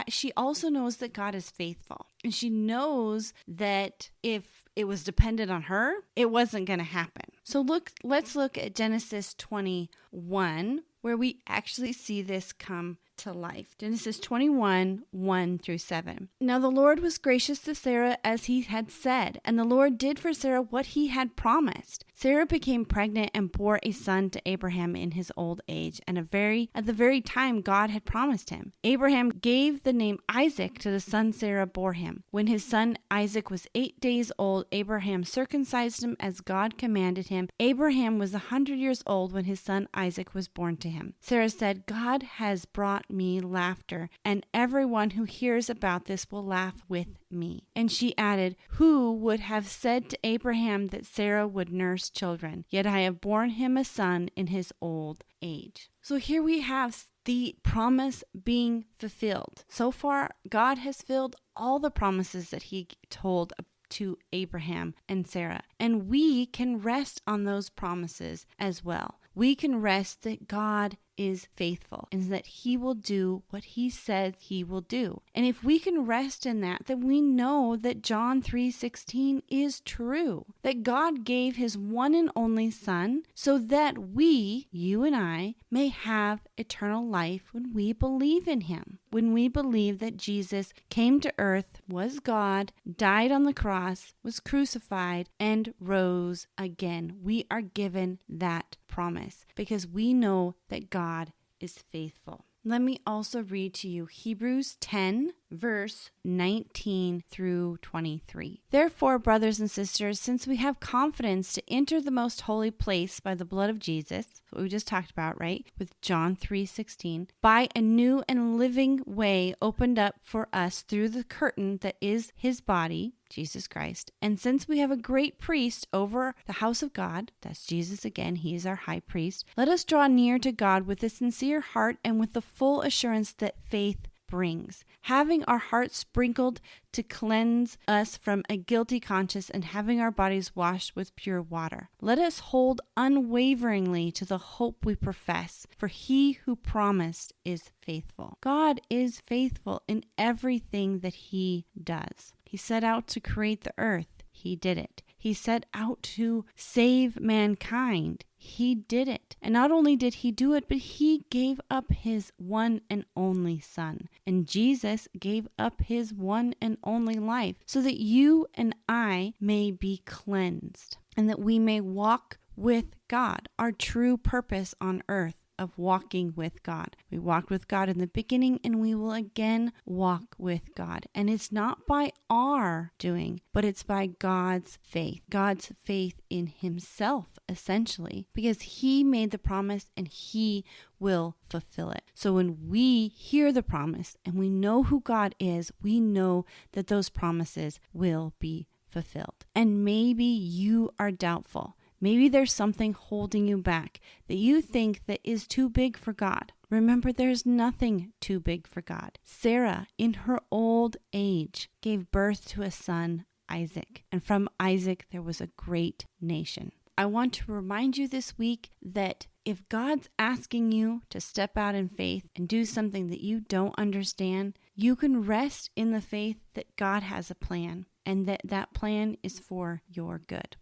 she also knows that God is faithful. And she knows that if it was dependent on her, it wasn't going to happen. So let's look at Genesis 21, where we actually see this come to life. Genesis 21, 1 through 7. Now the Lord was gracious to Sarah as he had said, and the Lord did for Sarah what he had promised. Sarah became pregnant and bore a son to Abraham in his old age, and at the very time God had promised him. Abraham gave the name Isaac to the son Sarah bore him. When his son Isaac was 8 days old, Abraham circumcised him as God commanded him. Abraham was 100 years old when his son Isaac was born to him. Sarah said, God has brought me laughter, and everyone who hears about this will laugh with me. And she added, who would have said to Abraham that Sarah would nurse children? Yet I have borne him a son in his old age. So here we have the promise being fulfilled. So far, God has filled all the promises that he told to Abraham and Sarah. And we can rest on those promises as well. We can rest that God is faithful and that he will do what he said he will do. And if we can rest in that, then we know that John 3:16 is true, that God gave his one and only son so that we, you and I, may have eternal life when we believe in him. When we believe that Jesus came to earth, was God, died on the cross, was crucified, and rose again. We are given that promise because we know that God is faithful. Let me also read to you Hebrews 10, verse 19 through 23. Therefore, brothers and sisters, since we have confidence to enter the most holy place by the blood of Jesus, what we just talked about, right? With John 3:16, by a new and living way opened up for us through the curtain that is his body, Jesus Christ. And since we have a great priest over the house of God, that's Jesus again, he is our high priest, let us draw near to God with a sincere heart and with the full assurance that faith brings, having our hearts sprinkled to cleanse us from a guilty conscience and having our bodies washed with pure water. Let us hold unwaveringly to the hope we profess, for he who promised is faithful. God is faithful in everything that he does. He set out to create the earth. He did it. He set out to save mankind. He did it. And not only did he do it, but he gave up his one and only son. And Jesus gave up his one and only life so that you and I may be cleansed and that we may walk with God, our true purpose on earth of walking with God. We walked with God in the beginning and we will again walk with God. And it's not by our doing, but it's by God's faith in himself, essentially, because he made the promise and he will fulfill it. So when we hear the promise and we know who God is, we know that those promises will be fulfilled. And maybe you are doubtful. Maybe there's something holding you back that you think that is too big for God. Remember, there's nothing too big for God. Sarah, in her old age, gave birth to a son, Isaac. And from Isaac, there was a great nation. I want to remind you this week that if God's asking you to step out in faith and do something that you don't understand, you can rest in the faith that God has a plan and that plan is for your good.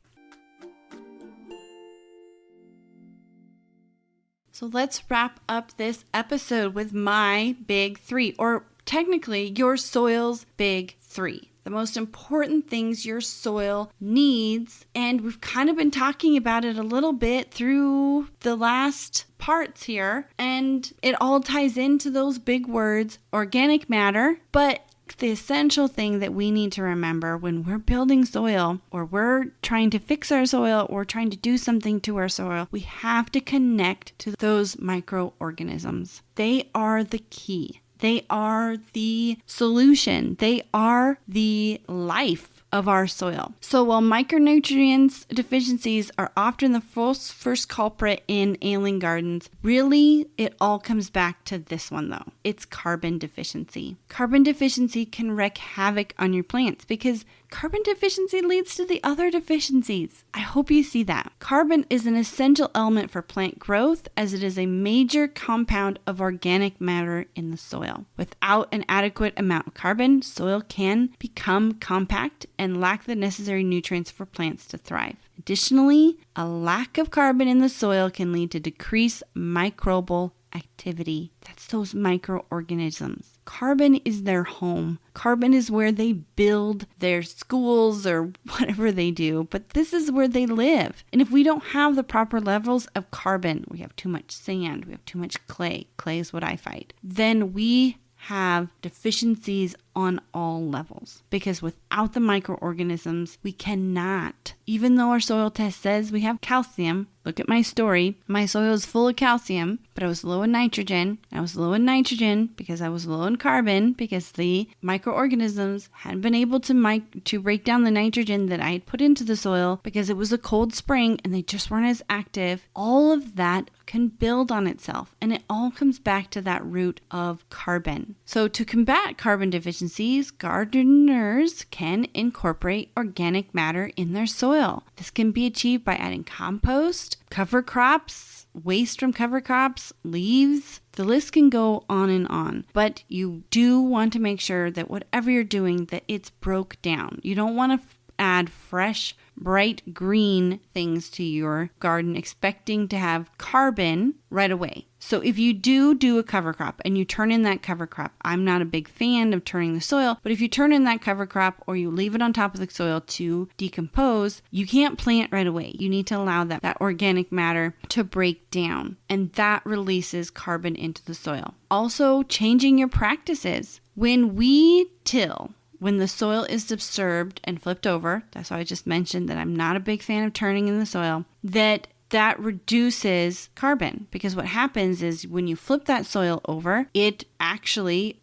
So let's wrap up this episode with my big three, or technically your soil's big three. The most important things your soil needs. And we've kind of been talking about it a little bit through the last parts here. And it all ties into those big words, organic matter. But the essential thing that we need to remember when we're building soil or we're trying to fix our soil or trying to do something to our soil, we have to connect to those microorganisms. They are the key. They are the solution. They are the life of our soil. So while micronutrients deficiencies are often the first culprit in ailing gardens, really it all comes back to this one though. It's carbon deficiency. Carbon deficiency can wreak havoc on your plants because carbon deficiency leads to the other deficiencies. I hope you see that. Carbon is an essential element for plant growth as it is a major compound of organic matter in the soil. Without an adequate amount of carbon, soil can become compact and lack the necessary nutrients for plants to thrive. Additionally, a lack of carbon in the soil can lead to decreased microbial activity. That's those microorganisms. Carbon is their home. Carbon is where they build their schools or whatever they do, but this is where they live. And if we don't have the proper levels of carbon, we have too much sand, we have too much clay. Clay is what I fight. Then we have deficiencies on all levels, because without the microorganisms, we cannot. Even though our soil test says we have calcium, look at my story. My soil is full of calcium, but I was low in nitrogen. I was low in nitrogen because I was low in carbon, because the microorganisms hadn't been able to break down the nitrogen that I had put into the soil because it was a cold spring and they just weren't as active. All of that can build on itself, and it all comes back to that root of carbon. So to combat carbon deficiencies, gardeners can incorporate organic matter in their soil. This can be achieved by adding compost, cover crops, waste from cover crops, leaves. The list can go on, but you do want to make sure that whatever you're doing, that it's broke down. You don't want to add fresh, bright green things to your garden expecting to have carbon right away. So if you do a cover crop and you turn in that cover crop, I'm not a big fan of turning the soil, but if you turn in that cover crop or you leave it on top of the soil to decompose, you can't plant right away. You need to allow that organic matter to break down, and that releases carbon into the soil. Also, changing your practices. When we till, when the soil is disturbed and flipped over, that's why I just mentioned that I'm not a big fan of turning in the soil, that reduces carbon, because what happens is when you flip that soil over,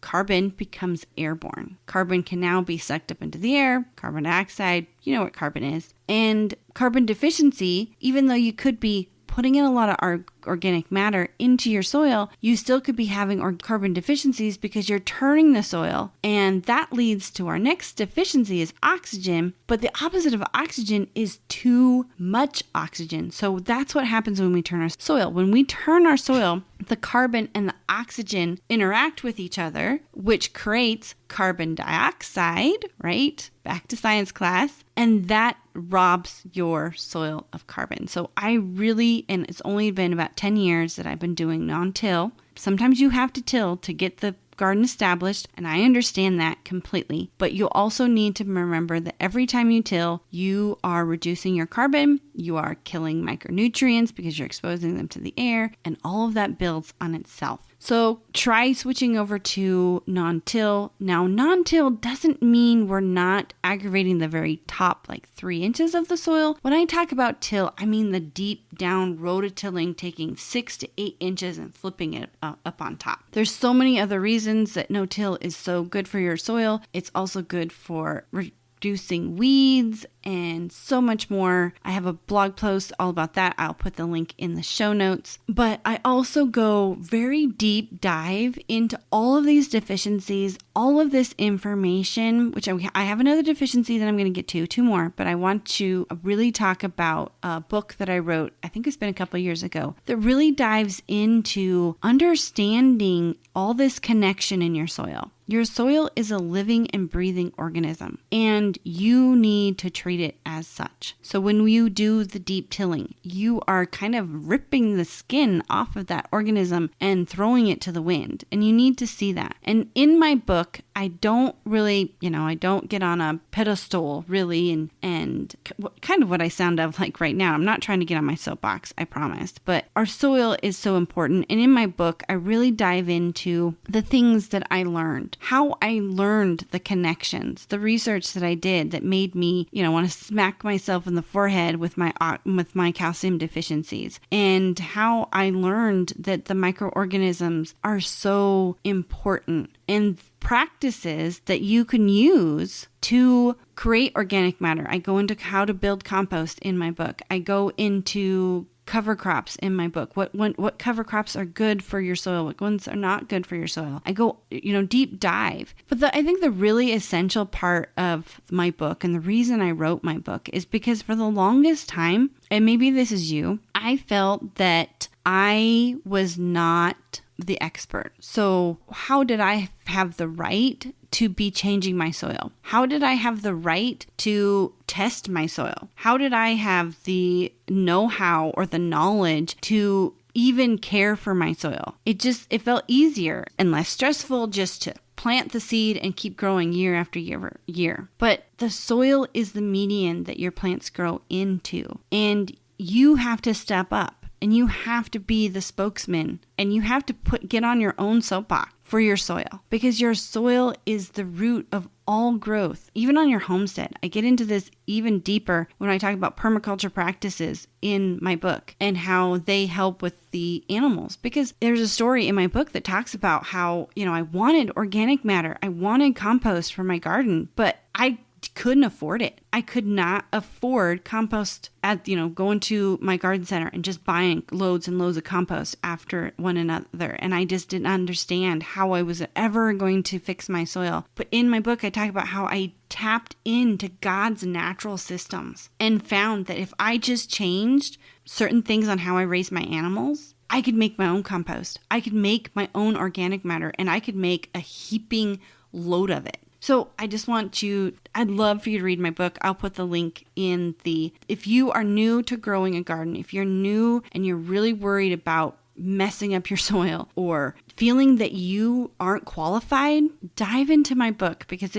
carbon becomes airborne. Carbon can now be sucked up into the air, carbon dioxide, you know what carbon is. And carbon deficiency, even though you could be putting in a lot of organic matter into your soil, you still could be having carbon deficiencies because you're turning the soil, and that leads to our next deficiency is oxygen, but the opposite of oxygen is too much oxygen. So that's what happens when we turn our soil. When we turn our soil, the carbon and the oxygen interact with each other, which creates carbon dioxide, right? Back to science class. And that robs your soil of carbon. So and it's only been about 10 years that I've been doing non-till. Sometimes you have to till to get the garden established, and I understand that completely. But you also need to remember that every time you till, you are reducing your carbon, you are killing micronutrients because you're exposing them to the air, and all of that builds on itself. So try switching over to non-till. Now, non-till doesn't mean we're not aggravating the very top, like 3 inches of the soil. When I talk about till, I mean the deep down rototilling, taking 6 to 8 inches and flipping it up on top. There's so many other reasons that no-till is so good for your soil. It's also good for reducing weeds and so much more. I have a blog post all about that. I'll put the link in the show notes. But I also go very deep dive into all of these deficiencies, all of this information, which I have another deficiency that I'm going to get to, 2 more, but I want to really talk about a book that I wrote, I think it's been a couple years ago, that really dives into understanding all this connection in your soil. Your soil is a living and breathing organism, and you need to treat it as such. So when you do the deep tilling, you are kind of ripping the skin off of that organism and throwing it to the wind, and you need to see that. And in my book, I don't really, I don't get on a pedestal really and kind of what I sound like right now. I'm not trying to get on my soapbox, I promise, but our soil is so important. And in my book, I really dive into the things that I learned, how I learned the connections, the research that I did that made me, want to smack myself in the forehead with my calcium deficiencies, and how I learned that the microorganisms are so important. And practices that you can use to create organic matter. I go into how to build compost in my book. I go into cover crops in my book. What cover crops are good for your soil? What ones are not good for your soil? I go, deep dive. But I think the really essential part of my book, and the reason I wrote my book, is because for the longest time, and maybe this is you, I felt that I was not the expert. So how did I have the right to be changing my soil? How did I have the right to test my soil? How did I have the know-how or the knowledge to even care for my soil? It felt easier and less stressful just to plant the seed and keep growing year after year. But the soil is the medium that your plants grow into, and you have to step up. And you have to be the spokesman, and you have to get on your own soapbox for your soil, because your soil is the root of all growth, even on your homestead. I get into this even deeper when I talk about permaculture practices in my book and how they help with the animals, because there's a story in my book that talks about how, I wanted organic matter. I wanted compost for my garden, but I couldn't afford it. I could not afford compost at, going to my garden center and just buying loads and loads of compost after one another. And I just didn't understand how I was ever going to fix my soil. But in my book, I talk about how I tapped into God's natural systems and found that if I just changed certain things on how I raise my animals, I could make my own compost. I could make my own organic matter, and I could make a heaping load of it. So I'd love for you to read my book. I'll put the link if you are new to growing a garden, if you're new and you're really worried about messing up your soil or feeling that you aren't qualified, dive into my book, because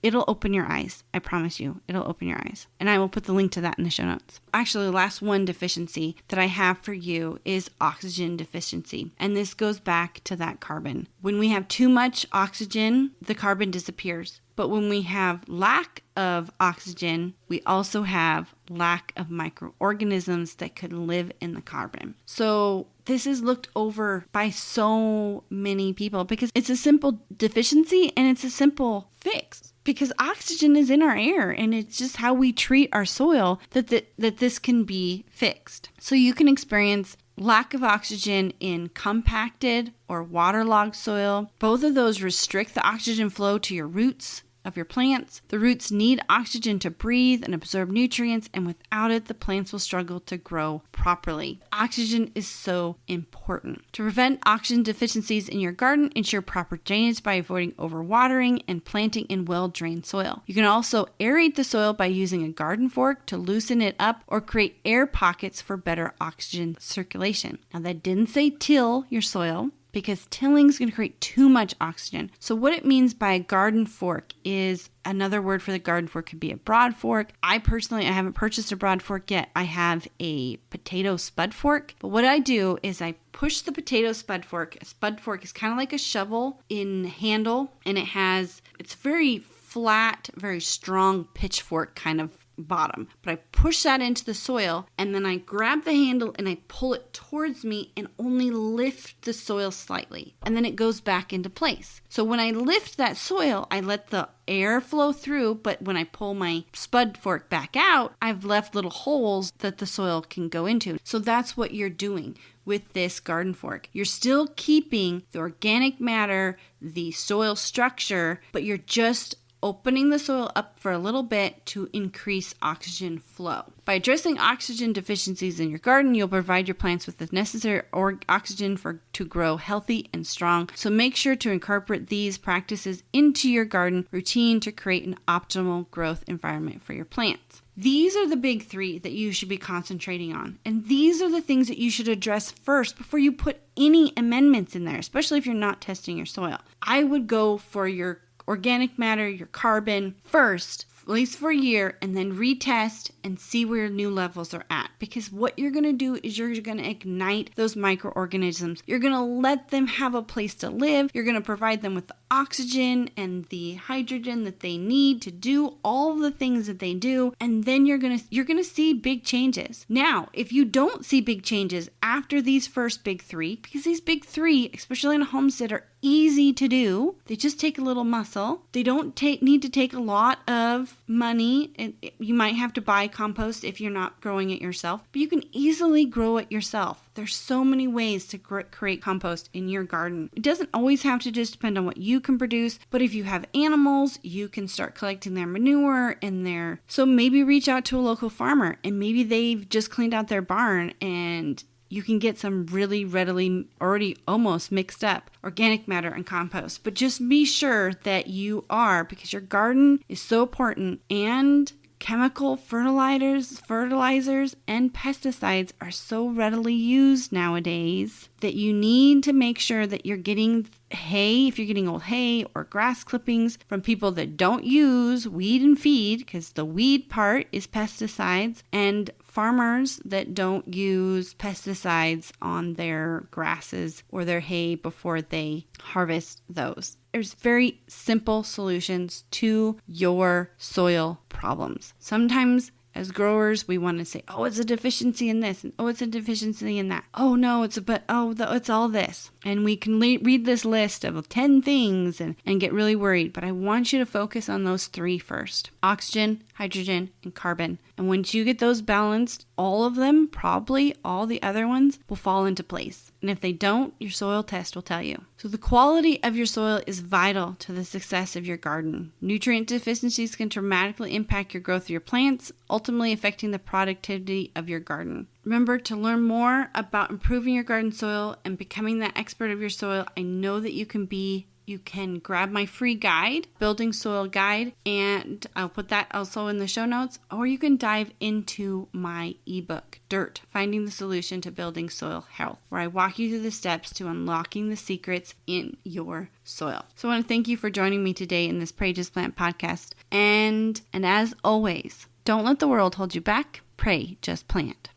it'll open your eyes. I promise you, it'll open your eyes. And I will put the link to that in the show notes. Actually, the last one deficiency that I have for you is oxygen deficiency. And this goes back to that carbon. When we have too much oxygen, the carbon disappears. But when we have lack of oxygen, we also have lack of microorganisms that could live in the carbon. So this is looked over by so many people because it's a simple deficiency and it's a simple fix. Because oxygen is in our air, and it's just how we treat our soil that this can be fixed. So you can experience lack of oxygen in compacted or waterlogged soil. Both of those restrict the oxygen flow to your roots of your plants. The roots need oxygen to breathe and absorb nutrients, and without it, the plants will struggle to grow properly. Oxygen is so important. To prevent oxygen deficiencies in your garden, ensure proper drainage by avoiding overwatering and planting in well-drained soil. You can also aerate the soil by using a garden fork to loosen it up or create air pockets for better oxygen circulation. Now, that didn't say till your soil, because tilling is going to create too much oxygen. So what it means by a garden fork is, another word for the garden fork could be a broad fork. I haven't purchased a broad fork yet. I have a potato spud fork. But what I do is I push the potato spud fork. A spud fork is kind of like a shovel in handle, and it's very flat, very strong pitchfork kind of bottom. But I push that into the soil, and then I grab the handle and I pull it towards me and only lift the soil slightly. And then it goes back into place. So when I lift that soil, I let the air flow through, but when I pull my spud fork back out, I've left little holes that the soil can go into. So that's what you're doing with this garden fork. You're still keeping the organic matter, the soil structure, but you're just opening the soil up for a little bit to increase oxygen flow. By addressing oxygen deficiencies in your garden, you'll provide your plants with the necessary oxygen to grow healthy and strong. So make sure to incorporate these practices into your garden routine to create an optimal growth environment for your plants. These are the big three that you should be concentrating on. And these are the things that you should address first before you put any amendments in there, especially if you're not testing your soil. I would go for your organic matter, your carbon first, at least for a year, and then retest and see where your new levels are at. Because what you're going to do is you're going to ignite those microorganisms. You're going to let them have a place to live. You're going to provide them with the oxygen and the hydrogen that they need to do all the things that they do. And then you're going to see big changes. Now, if you don't see big changes after these first big three, because these big three, especially in a homestead, are easy to do. They just take a little muscle. They don't need to take a lot of money. You might have to buy compost if you're not growing it yourself, but you can easily grow it yourself. There's so many ways to create compost in your garden. It doesn't always have to just depend on what you can produce, but if you have animals, you can start collecting their manure and so maybe reach out to a local farmer, and maybe they've just cleaned out their barn and you can get some really readily already almost mixed up organic matter and compost. But just be sure that you are, because your garden is so important, and chemical fertilizers and pesticides are so readily used nowadays that you need to make sure that you're getting hay, if you're getting old hay or grass clippings, from people that don't use weed and feed, because the weed part is pesticides, and farmers that don't use pesticides on their grasses or their hay before they harvest those. There's very simple solutions to your soil problems. Sometimes as growers, we want to say, oh, it's a deficiency in this, and oh, it's a deficiency in that. Oh, no, it's all this. And we can read this list of 10 things and get really worried. But I want you to focus on those 3 first: oxygen, hydrogen, and carbon. And once you get those balanced, all of them, probably all the other ones, will fall into place. And if they don't, your soil test will tell you. So the quality of your soil is vital to the success of your garden. Nutrient deficiencies can dramatically impact your growth of your plants, ultimately affecting the productivity of your garden. Remember, to learn more about improving your garden soil and becoming that expert of your soil, I know that you can grab my free guide, Building Soil Guide, and I'll put that also in the show notes, or you can dive into my ebook, Dirt, Finding the Solution to Building Soil Health, where I walk you through the steps to unlocking the secrets in your soil. So I want to thank you for joining me today in this Pray Just Plant podcast. And as always, don't let the world hold you back. Pray Just Plant.